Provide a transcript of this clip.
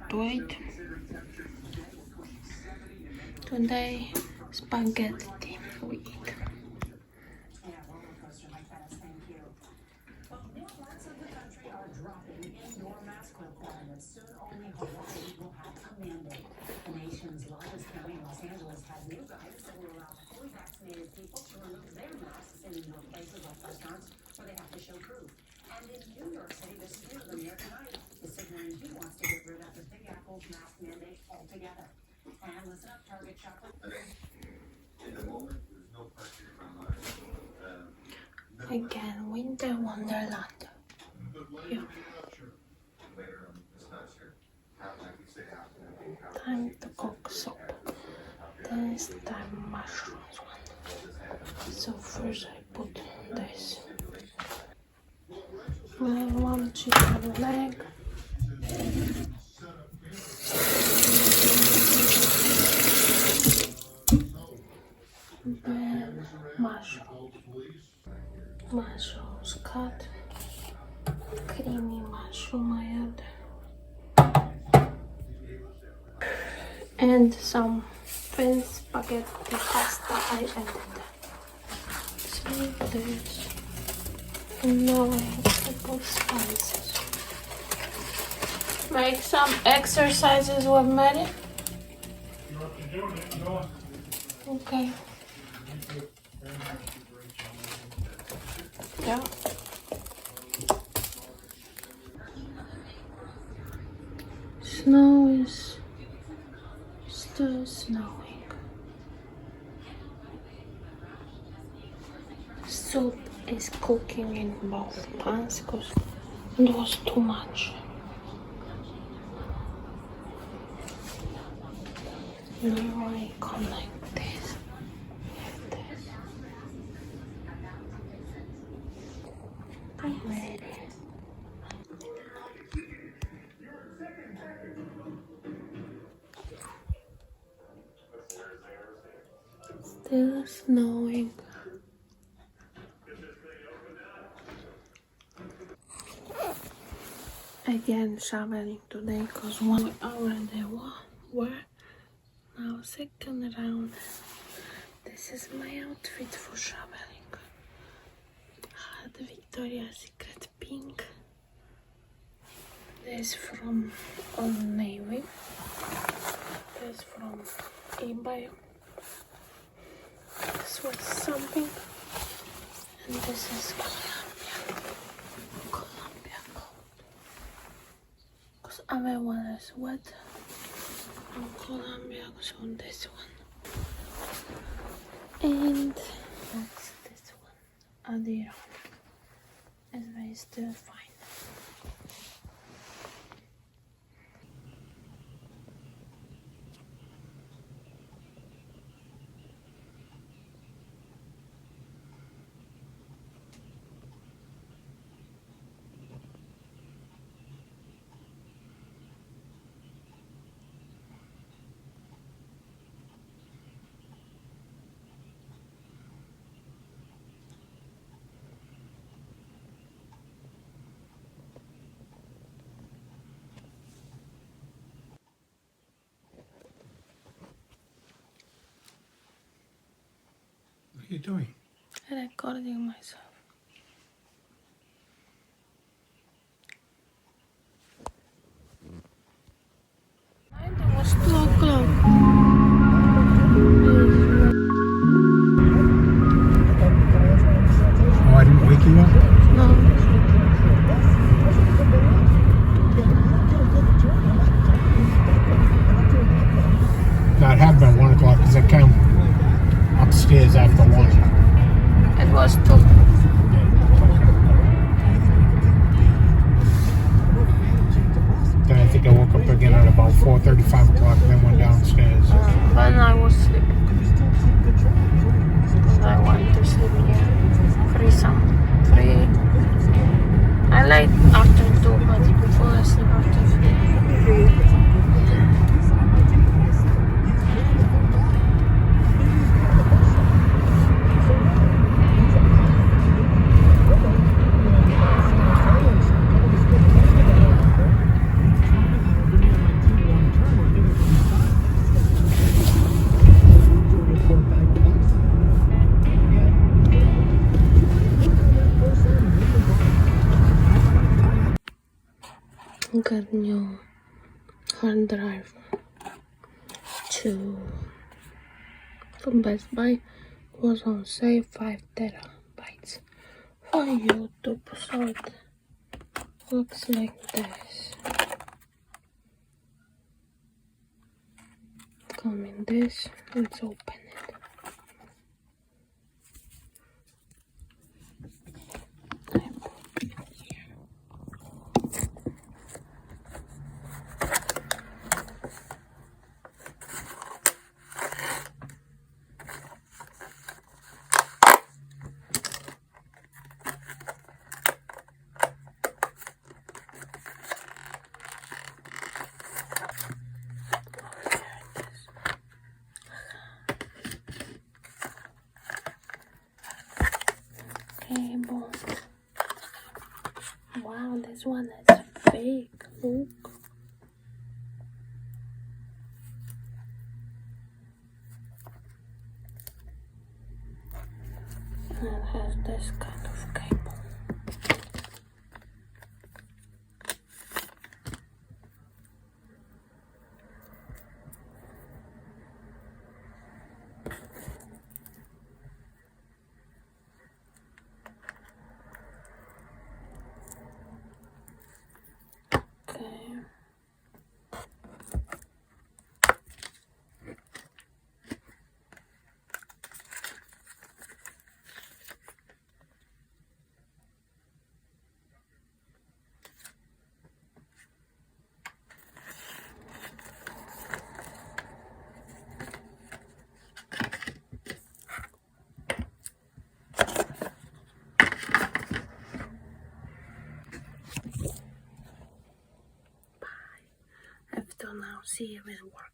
to eat. Today, spaghetti we eat. The nation's largest county, Los Angeles, has new guidance that will allow fully vaccinated people to remove their masks in indoor places like restaurants where they have to show proof. And in New York City, the speaker of the mayor tonight is signaling he wants to get rid of the Big Apple's mask mandate altogether. And listen up, Target shopper. In the moment, there's no pressure on my Again, Winter Wonderland. Yeah. Time to cook soup. This time mushrooms one. So first I put this. One chicken leg. Then mushrooms. Mushrooms cut. Creamy mushroom I add. And some thin spaghetti pasta I added. So this. And now I have to put spices. Make some exercises with Mary. Okay. Yeah. Snow is still snowing. Soup is cooking in both pans because it was too much. Now I connect this with this. I'm ready. Still snowing. Again shoveling today because one hour they were. Now second round. This is my outfit for shoveling. I had Victoria's Secret pink. This from Old Navy. This from eBay. This was something, and this is Columbia gold. Because other one is wet from Columbia, so this one. And that's this one, Adiron. It's very still fine. What are you doing? Recording myself. It was 2 o'clock. Oh, I didn't wake you up? No. No, it had been 1 o'clock because I came upstairs after 1. It was 2. Then I think I woke up again at about 4:30, 5 o'clock, and then went downstairs. Then I was sleeping. Because I want to sleep here. 3. I late after 2, but fall asleep after 3. got new hard drive from Best Buy. Was on sale 5 terabytes for YouTube, so it looks like this. Come in this, let's open it. I put it here. Cable. Wow, this one is fake. Look. And it has this kind of cable. Okay. I have to now see if it's working.